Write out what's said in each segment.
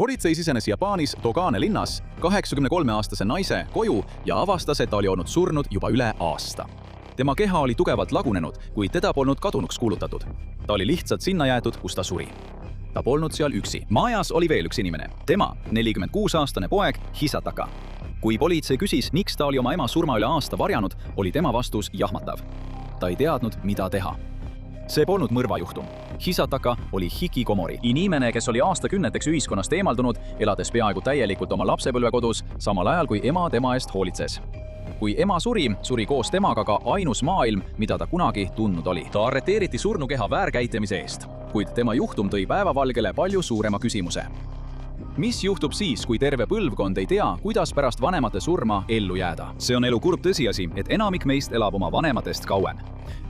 Politsei sisenes Jaapanis Togane linnas 83-aastase naise koju ja avastas, et ta oli olnud surnud juba üle aasta. Tema keha oli tugevalt lagunenud, kuid teda polnud kadunuks kuulutatud. Ta oli lihtsalt sinna jäetud, kus ta suri. Ta polnud seal üksi. Majas oli veel üks inimene. Tema, 46-aastane poeg Hisataka. Kui politsei küsis, miks ta oli oma ema surma üle aasta varjanud, oli tema vastus jahmatav. Ta ei teadnud, mida teha. See polnud mõrvajuhtum. Hisataka oli hikikomori. Inimene, kes oli aastakümneteks ühiskonnast eemaldunud, elades peaaegu täielikult oma lapsepõlvekodus, samal ajal kui ema tema eest hoolitses. Kui ema suri, suri koos temaga ka ainus maailm, mida ta kunagi tundnud oli. Ta arreteeriti surnukeha väärkäitlemise eest, kuid tema juhtum tõi päevavalgele palju suurema küsimuse. Mis juhtub siis, kui terve põlvkond ei tea, kuidas pärast vanemate surma ellu jääda? See on elu kurb tõsiasi, et enamik meist elab oma vanematest kauem.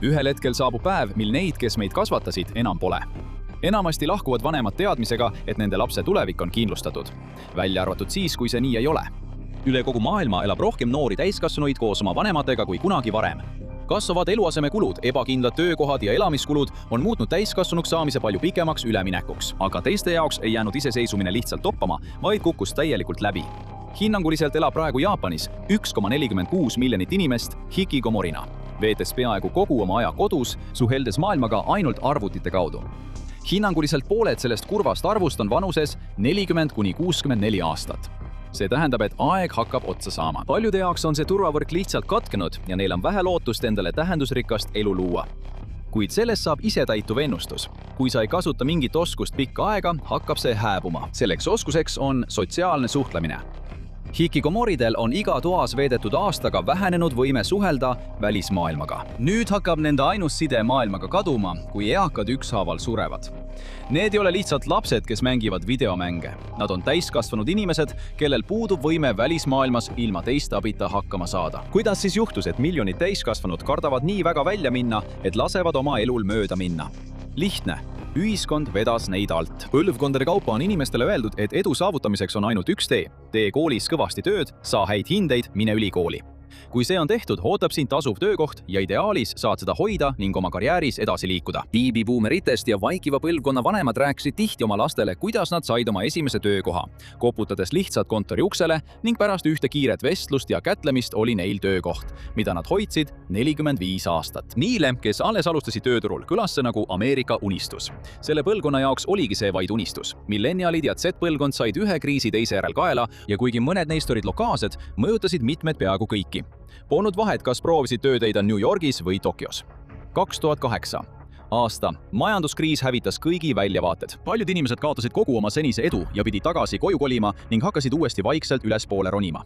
Ühel hetkel saabub päev, mil neid, kes meid kasvatasid, enam pole. Enamasti lahkuvad vanemad teadmisega, et nende lapse tulevik on kindlustatud. Välja arvatud siis, kui see nii ei ole. Üle kogu maailma elab rohkem noori täiskasvanuid koos oma vanematega kui kunagi varem. Kasvavad eluasemekulud, ebakindlad töökohad ja elamiskulud on muutnud täiskasvanuks saamise palju pikemaks üleminekuks, aga teiste jaoks ei jäänud iseseisvumine lihtsalt toppama, vaid kukkus täielikult läbi. Hinnanguliselt elab praegu Jaapanis 1,46 miljonit inimest hikikomorina, veetes peaaegu kogu oma aja kodus, suheldes maailmaga ainult arvutite kaudu. Hinnanguliselt pooled sellest kurvast arvust on vanuses 40–64 aastat. See tähendab, et aeg hakkab otsa saama. Paljude jaoks on see turvavõrk lihtsalt katkenud ja neil on vähe lootust endale tähendusrikast elu luua. Kuid sellest saab isetäituv ennustus. Kui sa ei kasuta mingit oskust pikka aega, hakkab see hääbuma. Selleks oskuseks on sotsiaalne suhtlemine. Hikikomoridel on iga toas veedetud aastaga vähenenud võime suhelda välismaailmaga. Nüüd hakkab nende ainus side maailmaga kaduma, kui eakad ükshaaval surevad. Need ei ole lihtsalt lapsed, kes mängivad videomänge. Nad on täiskasvanud inimesed, kellel puudub võime välismaailmas ilma teiste abita hakkama saada. Kuidas siis juhtus, et miljonid täiskasvanud kardavad nii väga välja minna, et lasevad oma elul mööda minna? Lihtne. Ühiskond vedas neid alt. Põlvkondade kaupa on inimestele öeldud, et edu saavutamiseks on ainult üks tee. Tee koolis kõvasti tööd, saa häid hindeid, mine ülikooli. Kui see on tehtud, ootab sind tasuv töökoht ja ideaalis saad seda hoida ning oma karjääris edasi liikuda. Baby-boomeritest ja vaikiva põlvkonna vanemad rääkisid tihti oma lastele, kuidas nad said oma esimese töökoha, koputades lihtsalt kontori uksele ning pärast ühte kiiret vestlust ja kätlemist oli neil töökoht, mida nad hoidsid 45 aastat. Niile, kes alles alustasid tööturul, kõlas see nagu Ameerika unistus. Selle põlvkonna jaoks oligi see vaid unistus. Millennialid ja Z-põlvkond said ühe kriisi teise järel kaela ja kuigi mõned neist olid lokaalsed, mõjutasid mitmed peaaegu kõiki. Polnud vahet, kas proovisid tööd leida New Yorgis või Tokyos. 2008. aasta. Majanduskriis hävitas kõigi väljavaated. Paljud inimesed kaotasid kogu oma senise edu ja pidid tagasi koju kolima ning hakkasid uuesti vaikselt ülespoole ronima.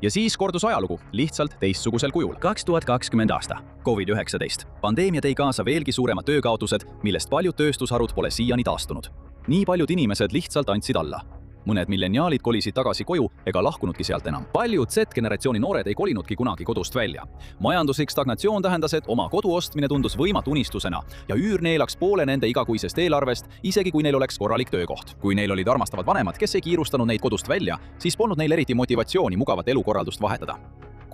Ja siis kordus ajalugu, lihtsalt teistsugusel kujul. 2020 aasta. COVID-19. Pandeemia tõi kaasa veelgi suuremad töökaotused, millest paljud tööstusharud pole siiani taastunud. Nii paljud inimesed lihtsalt andsid alla. Mõned millenniaalid kolisid tagasi koju ega lahkunudki sealt enam. Paljud Z-generatsiooni noored ei kolinudki kunagi kodust välja. Majanduslik stagnatsioon tähendas, et oma kodu ostmine tundus võimatu unistusena ja üür neelaks poole nende igakuisest eelarvest, isegi kui neil oleks korralik töökoht. Kui neil olid armastavad vanemad, kes ei kiirustanud neid kodust välja, siis polnud neil eriti motivatsiooni mugavat elukorraldust vahetada.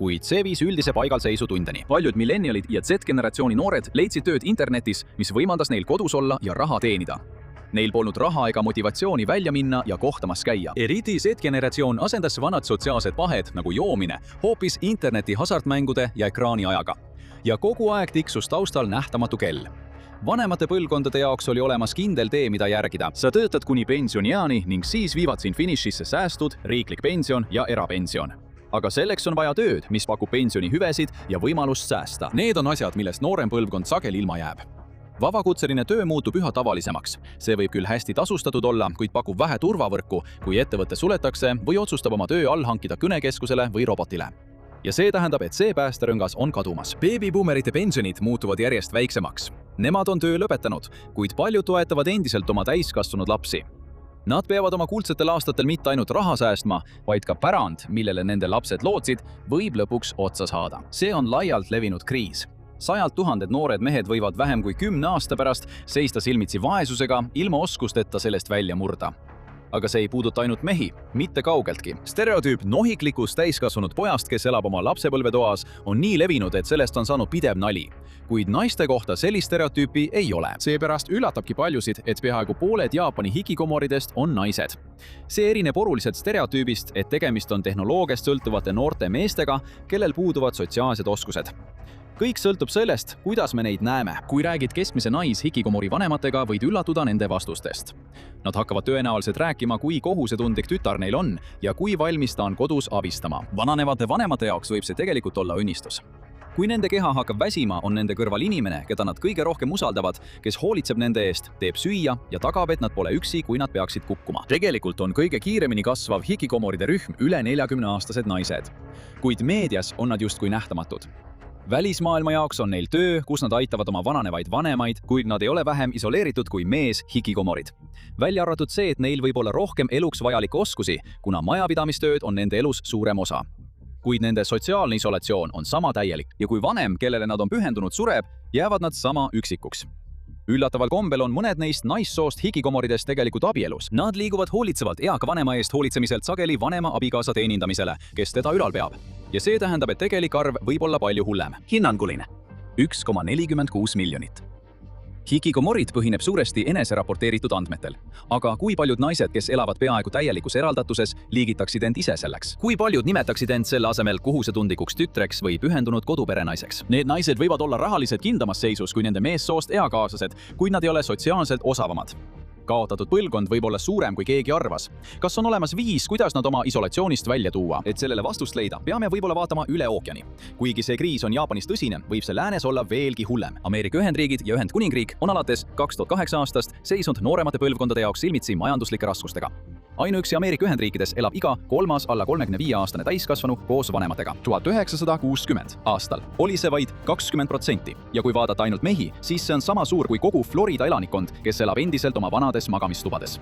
Kuid see viis üldise paigalseisu tundeni. Paljud millennialid ja Z-generatsiooni noored leidsid tööd internetis, mis võimaldas neil kodus olla ja raha teenida. Neil polnud raha ega motivatsiooni välja minna ja kohtamas käia. Eriti Z-generatsioon asendas vanad sotsiaalsed pahed nagu joomine hoopis interneti hasartmängude ja ekraaniajaga. Ja kogu aeg tiksus taustal nähtamatu kell. Vanemate põlvkondade jaoks oli olemas kindel tee, mida järgida. Sa töötad kuni pensionieani ning siis viivad sind finišisse säästud, riiklik pension ja erapension. Aga selleks on vaja tööd, mis pakub pensionihüvesid ja võimalust säästa. Need on asjad, millest noorem põlvkond sageli ilma jääb. Vabakutseline töö muutub üha tavalisemaks. See võib küll hästi tasustatud olla, kuid pakub vähe turvavõrku, kui ettevõte suletakse või otsustab oma töö all hankida kõnekeskusele või robotile. Ja see tähendab, et see päästerõngas on kadumas. Baby-boomerite pensionid muutuvad järjest väiksemaks. Nemad on töö lõpetanud, kuid paljud toetavad endiselt oma täiskasvanud lapsi. Nad peavad oma kuldsetel aastatel mitte ainult raha säästma, vaid ka pärand, millele nende lapsed lootsid, võib lõpuks otsa saada. See on laialt levinud kriis. 100 000 noored mehed võivad vähem kui 10 aasta pärast seista silmitsi vaesusega ilma oskusteta sellest välja murda. Aga see ei puuduta ainult mehi, mitte kaugeltki. Stereotüüp nohiklikust täiskasvanud pojast, kes elab oma lapsepõlvetoas, on nii levinud, et sellest on saanud pidev nali. Kuid naiste kohta sellist stereotüüpi ei ole. Seepärast üllatabki paljusid, et peaaegu pooled Jaapani hikikomoridest on naised. See erineb oluliselt stereotüübist, et tegemist on tehnoloogiast sõltuvate noorte meestega, kellel puuduvad sotsiaalsed oskused. Kõik sõltub sellest, kuidas me neid näeme. Kui räägid keskmise hikikomori vanematega, võid üllatuda nende vastustest. Nad hakkavad tõenäoliselt rääkima, kui kohusetundlik tütar neil on ja kui valmis ta on kodus abistama. Vananevate vanemate jaoks võib see tegelikult olla õnnistus. Kui nende keha hakkab väsima, on nende kõrval inimene, keda nad kõige rohkem usaldavad, kes hoolitseb nende eest, teeb süüa ja tagab, et nad pole üksi, kui nad peaksid kukkuma. Tegelikult on kõige kiiremini kasvav hikikomoride rühm üle 40-aastased naised. Kuid meedias on nad justkui nähtamatud. Välismaailma jaoks on neil töö, kus nad aitavad oma vananevaid vanemaid, kuid nad ei ole vähem isoleeritud kui mees hikikomorid. Välja arvatud see, et neil võib olla rohkem eluks vajalikke oskusi, kuna majapidamistööd on nende elus suurem osa. Kuid nende sotsiaalne isolatsioon on sama täielik ja kui vanem, kellele nad on pühendunud, sureb, jäävad nad sama üksikuks. Üllataval kombel on mõned neist naissoost hikikomoridest tegelikult abielus. Nad liiguvad hoolitsevalt eaka vanema eest hoolitsemiselt sageli vanema abikaasa teenindamisele, kes teda ülal peab. Ja see tähendab, et tegelik arv võib olla palju hullem. Hinnanguline 1,46 miljonit. Hikikomorid põhineb suuresti eneseraporteeritud andmetel. Aga kui paljud naised, kes elavad peaaegu täielikus eraldatuses, liigitaksid end ise selleks? Kui paljud nimetaksid end selle asemel kohusetundlikuks tütreks või pühendunud koduperenaiseks? Need naised võivad olla rahaliselt kindamas seisus kui nende meessoost eakaaslased, kuid nad ei ole sotsiaalselt osavamad. Kaotatud põlvkond võib olla suurem, kui keegi arvas. Kas on olemas viis, kuidas nad oma isolatsioonist välja tuua? Et sellele vastust leida, peame võib-olla vaatama üle ookeani. Kuigi see kriis on Jaapanis tõsine, võib see läänes olla veelgi hullem. Ameerika Ühendriigid ja Ühendkuningriik on alates 2008 aastast seisnud nooremate põlvkondade jaoks silmitsi majanduslike raskustega. Ainuüksi Ameerika Ühendriikides elab iga kolmas alla 35-aastane täiskasvanu koos vanematega. 1960 aastal oli see vaid 20% ja kui vaadata ainult mehi, siis see on sama suur kui kogu Florida elanikkond, kes elab endiselt oma vanades magamistubades.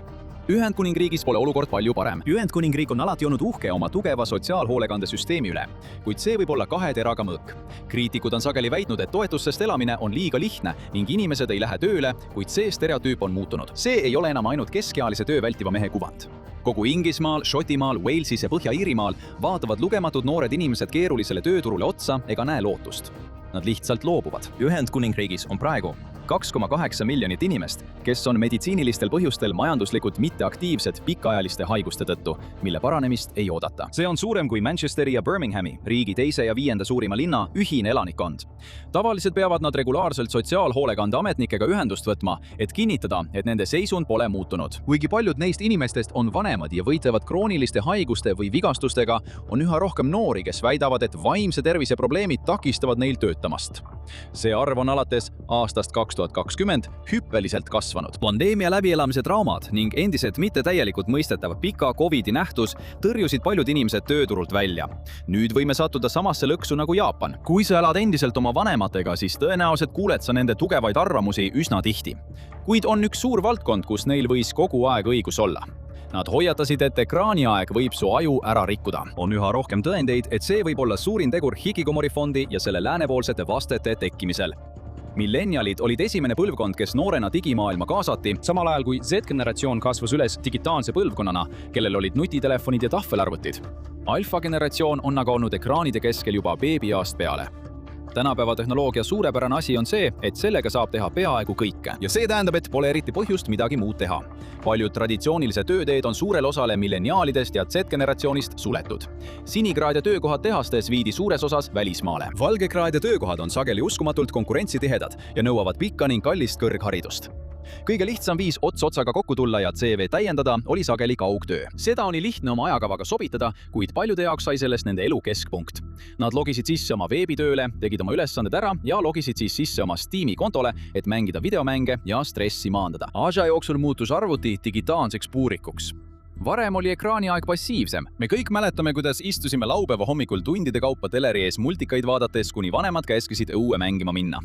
Ühendkuningriigis pole olukord palju parem. Ühendkuningriik on alati olnud uhke oma tugeva sotsiaalhoolekandesüsteemi üle, kuid see võib olla kahe teraga mõõk. Kriitikud on sageli väitnud, et toetustest elamine on liiga lihtne ning inimesed ei lähe tööle, kuid see stereotüüp on muutunud. See ei ole enam ainult keskealise töö vältiva mehe kuvand. Kogu Inglismaal, Šotimaal, Walesis ja Põhja-Iirimaal vaatavad lugematud noored inimesed keerulisele tööturule otsa ega näe lootust. Nad lihtsalt loobuvad. Ühendkuningriigis on praegu 2,8 miljonit inimest, kes on meditsiinilistel põhjustel majanduslikult mitteaktiivsed pikaajaliste haiguste tõttu, mille paranemist ei oodata. See on suurem kui Manchesteri ja Birminghami, riigi 2. ja 5. suurima linna ühine elanikkond. Tavaliselt peavad nad regulaarselt sotsiaalhoolekande ametnikega ühendust võtma, et kinnitada, et nende seisund pole muutunud. Kuigi paljud neist inimestest on vanemad ja võitlevad krooniliste haiguste või vigastustega, on üha rohkem noori, kes väidavad, et vaimse tervise probleemid takistavad neil töötamast. See arv on alates aastast 2020 hüppeliselt kasvanud. Pandeemia läbielamise traumad ning endiselt mitte täielikult mõistetav pika COVID-i nähtus tõrjusid paljud inimesed tööturult välja. Nüüd võime sattuda samasse lõksu nagu Jaapan. Kui sa elad endiselt oma vanematega, siis tõenäoliselt kuuled sa nende tugevaid arvamusi üsna tihti. Kuid on üks suur valdkond, kus neil võis kogu aeg õigus olla. Nad hoiatasid, et ekraaniaeg võib su aju ära rikkuda. On üha rohkem tõendeid, et see võib olla suurim tegur hikikomori fondi ja selle läänepoolsete vastete tekkimisel. Millenialid olid esimene põlvkond, kes noorena digimaailma kaasati, samal ajal kui Z-generatsioon kasvas üles digitaalse põlvkonnana, kellel olid nutitelefonid ja tahvelarvutid. Alfa-generatsioon on aga olnud ekraanide keskel juba beebiaast peale. Tänapäeva tehnoloogia suurepärane asi on see, et sellega saab teha peaaegu kõike. Ja see tähendab, et pole eriti põhjust midagi muud teha. Paljud traditsioonilise tööteed on suurel osale milleniaalidest ja Z-generatsioonist suletud. Sinikraad ja töökohad tehastes viidi suures osas välismaale. Valgekraad ja töökohad on sageli uskumatult konkurentsitihedad ja nõuavad pikka ning kallist kõrgharidust. Kõige lihtsam viis ots otsaga kokku tulla ja CV täiendada oli sageli kaugtöö. Seda oli lihtne oma ajakavaga sobitada, kuid paljude jaoks sai sellest nende elu keskpunkt. Nad logisid sisse oma veebitööle, tegid oma ülesanded ära ja logisid siis sisse oma Steam'i kontole, et mängida videomänge ja stressi maandada. Aja jooksul muutus arvuti digitaalseks puurikuks. Varem oli ekraaniaeg passiivsem. Me kõik mäletame, kuidas istusime laupäeva hommikul tundide kaupa teleri ees multikaid vaadates, kuni vanemad käskisid õue mängima minna.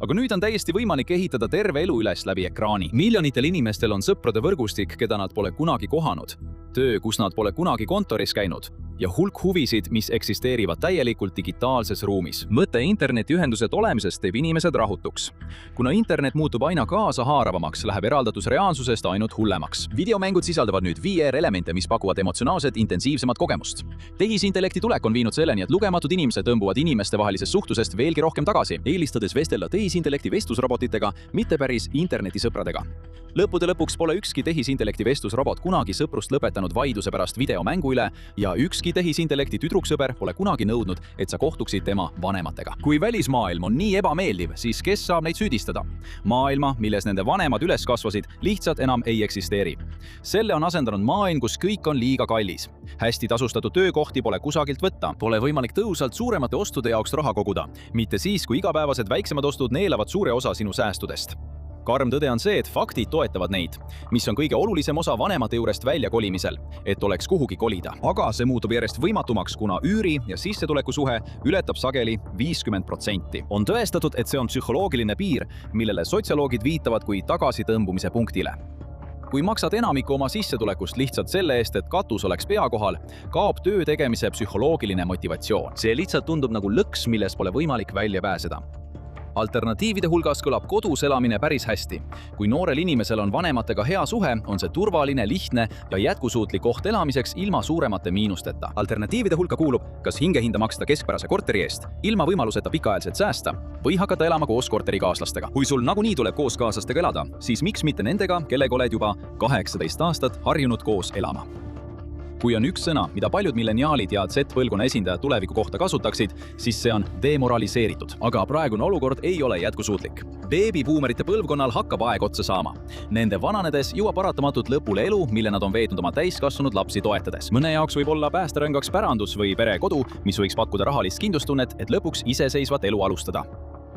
Aga nüüd on täiesti võimalik ehitada terve elu üles läbi ekraani. Miljonitel inimestel on sõprade võrgustik, keda nad pole kunagi kohanud. Töö, kus nad pole kunagi kontoris käinud. ja hulk huvisid, mis eksisteerivad täielikult digitaalses ruumis. Mõte internetiühendused olemisest teeb inimesed rahutuks. Kuna internet muutub aina kaasahaaravamaks, läheb eraldatus reaalsusest ainult hullemaks. Videomängud sisaldavad nüüd VR-elemente, mis pakuvad emotsionaalselt intensiivsemat kogemust. Tehisintellekti tulek on viinud selleni, et lugematud inimesed tõmbuvad inimestevahelisest suhtlusest veelgi rohkem tagasi, eelistades vestelda tehisintellekti vestlusrobotitega, mitte päris internetisõpradega. Lõppude lõpuks pole ükski tehisintellekti vestlusrobot kunagi sõprust lõpetanud vaidluse pärast videomängu üle ja ükski tehisintellekti tüdruksõber pole kunagi nõudnud, et sa kohtuksid tema vanematega. Kui välismaailm on nii ebameeldiv, siis kes saab neid süüdistada? Maailma, milles nende vanemad üles kasvasid, lihtsalt enam ei eksisteeri. Selle on asendanud maailm, kus kõik on liiga kallis. Hästi tasustatud töökohti pole kusagilt võtta, pole võimalik tõhusalt suuremate ostude jaoks raha koguda, mitte siis, kui igapäevased väiksemad ostud neelavad suure osa sinu säästudest. Karm tõde on see, et faktid toetavad neid, mis on kõige olulisem osa vanemate juurest väljakolimisel, et oleks kuhugi kolida. Aga see muutub järjest võimatumaks, kuna üüri ja sissetuleku suhe ületab sageli 50%. On tõestatud, et see on psühholoogiline piir, millele sotsioloogid viitavad kui tagasitõmbumise punktile. Kui maksad enamiku oma sissetulekust lihtsalt selle eest, et katus oleks pea kohal, kaob töö tegemise psühholoogiline motivatsioon. See lihtsalt tundub nagu lõks, millest pole võimalik välja pääseda. Alternatiivide hulgas kõlab kodus elamine päris hästi. Kui noorel inimesel on vanematega hea suhe, on see turvaline, lihtne ja jätkusuutlik koht elamiseks ilma suuremate miinusteta. Alternatiivide hulka kuulub, kas hingehinda maksta keskpärase korteri eest, ilma võimaluseta pikaajaliselt säästa või hakata elama koos korterikaaslastega. Kui sul nagunii tuleb koos kaaslastega elada, siis miks mitte nendega, kellega oled juba 18 aastat harjunud koos elama? Kui on üks sõna, mida paljud milleniaalid ja Z-põlvkonna esindajad tuleviku kohta kasutaksid, siis see on demoraliseeritud. Aga praegune olukord ei ole jätkusuutlik. Beebibuumerite põlvkonnal hakkab aeg otsa saama. Nende vananedes jõuab paratamatult lõpule elu, mille nad on veetnud oma täiskasvanud lapsi toetades. Mõne jaoks võib olla päästerõngaks pärandus või perekodu, mis võiks pakkuda rahalist kindlustunnet, et lõpuks iseseisvat elu alustada.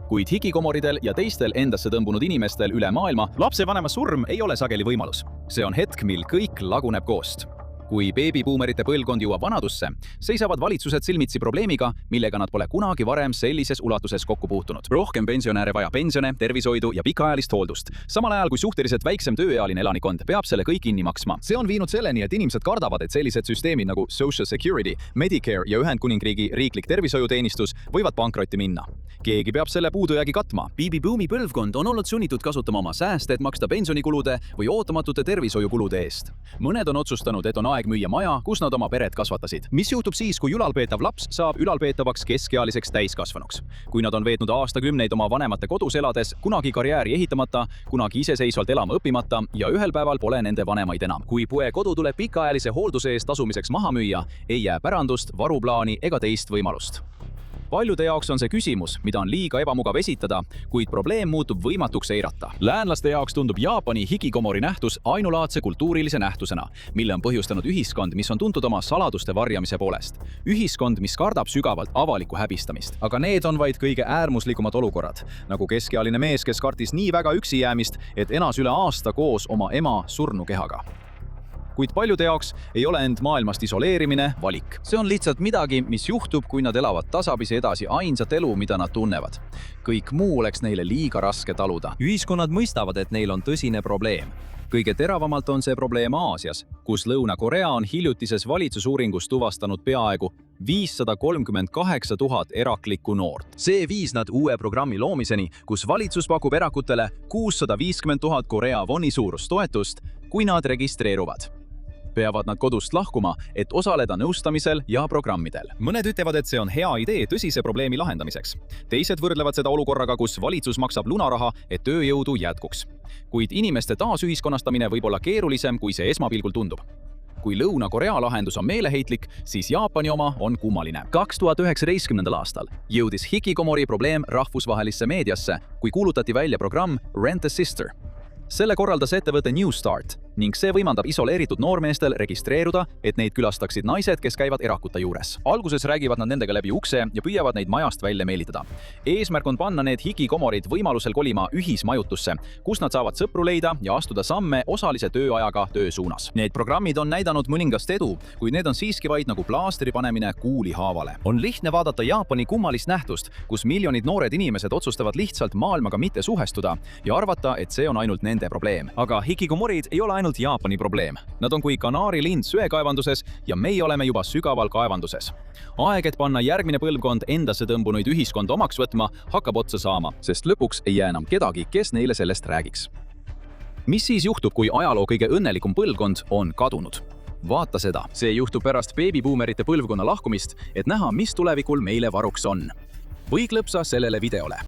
Kuid higikomoridel ja teistel endasse tõmbunud inimestel üle maailma lapsevanema surm ei ole sageli võimalus. See on hetk, mil kõik laguneb koost. Kui beebibuumerite põlvkond jõuab vanadusse, seisavad valitsused silmitsi probleemiga, millega nad pole kunagi varem sellises ulatuses kokku puutunud. Rohkem pensionäre vaja pensione, tervishoidu ja pikaajalist hooldust. Samal ajal kui suhteliselt väiksem tööealine elanikond peab selle kõik kinni maksma. See on viinud selleni, et inimesed kardavad, et sellised süsteemid nagu Social Security, Medicare ja Ühendkuningriigi riiklik tervishoiuteenistus võivad pankrotti minna. Keegi peab selle puudujäägi katma. Baby-boomi põlvkond on olnud sunnitud kasutama oma sääste, et maksta pensionikulude või ootamatute tervishoiukulude eest. Mõned on otsustanud, et on aeg müüa maja, kus nad oma peret kasvatasid. Mis juhtub siis, kui ülalpeetav laps saab ülalpeetavaks keskealiseks täiskasvanuks? Kui nad on veetnud aastakümneid oma vanemate kodus elades, kunagi karjääri ehitamata, kunagi iseseisvalt elama õppimata ja ühel päeval pole nende vanemaid enam. Kui poekodu tuleb pikaajalise hoolduse eest tasumiseks maha müüa, ei jää pärandust, varuplaani ega teist võimalust. Paljude jaoks on see küsimus, mida on liiga ebamugav esitada, kuid probleem muutub võimatuks eirata. Läänlaste jaoks tundub Jaapani hikikomori nähtus ainulaadse kultuurilise nähtusena, mille on põhjustanud ühiskond, mis on tuntud oma saladuste varjamise poolest. Ühiskond, mis kardab sügavalt avalikku häbistamist. Aga need on vaid kõige äärmuslikumad olukorrad, nagu keskealine mees, kes kartis nii väga üksi jäämist, et elas üle aasta koos oma ema surnukehaga. Kuid paljude jaoks ei ole end maailmast isoleerimine valik. See on lihtsalt midagi, mis juhtub, kui nad elavad tasapisi edasi ainsat elu, mida nad tunnevad. Kõik muu oleks neile liiga raske taluda. Ühiskonnad mõistavad, et neil on tõsine probleem. Kõige teravamalt on see probleem Aasias, kus Lõuna-Korea on hiljutises valitsusuuringus tuvastanud peaaegu 538 000 eraklikku noort. See viis nad uue programmi loomiseni, kus valitsus pakub erakutele 650 000 Korea woni suurust toetust, kui nad registreeruvad. Peavad nad kodust lahkuma, et osaleda nõustamisel ja programmidel. Mõned ütlevad, et see on hea idee tõsise probleemi lahendamiseks. Teised võrdlevad seda olukorraga, kus valitsus maksab lunaraha, et tööjõudu jätkuks. Kuid inimeste taasühiskonnastamine võib olla keerulisem, kui see esmapilgul tundub. Kui Lõuna-Korea lahendus on meeleheitlik, siis Jaapani oma on kummaline. 2019. aastal jõudis hikikomori probleem rahvusvahelisse meediasse, kui kuulutati välja programm Rent a Sister. Selle korraldas ettevõte New Start ning see võimaldab isoleeritud noormeestel registreeruda, et neid külastaksid naised, kes käivad erakute juures. Alguses räägivad nad nendega läbi ukse ja püüavad neid majast välja meelitada. Eesmärk on panna need higikomorid võimalusel kolima ühismajutusse, kus nad saavad sõpru leida ja astuda samme osalise tööajaga töö suunas. Need programmid on näidanud mõningast edu, kuid need on siiski vaid nagu plaastri panemine kuuli haavale. On lihtne vaadata Jaapani kummalist nähtust, kus miljonid noored inimesed otsustavad lihtsalt maailmaga mitte suhestuda ja arvata, et see on ainult nende probleem. Aga hikikomorid ei ole ainult ainult Jaapani probleem. Nad on kui kanaarilind söekaevanduses ja meie oleme juba sügaval kaevanduses. Aeg, et panna järgmine põlvkond endasse tõmbunuid ühiskond omaks võtma, hakkab otsa saama, sest lõpuks ei jää enam kedagi, kes neile sellest räägiks. Mis siis juhtub, kui ajaloo kõige õnnelikum põlvkond on kadunud? Vaata seda. See juhtub pärast beebibuumerite põlvkonna lahkumist, et näha, mis tulevikul meile varuks on. Või klõpsa sellele videole.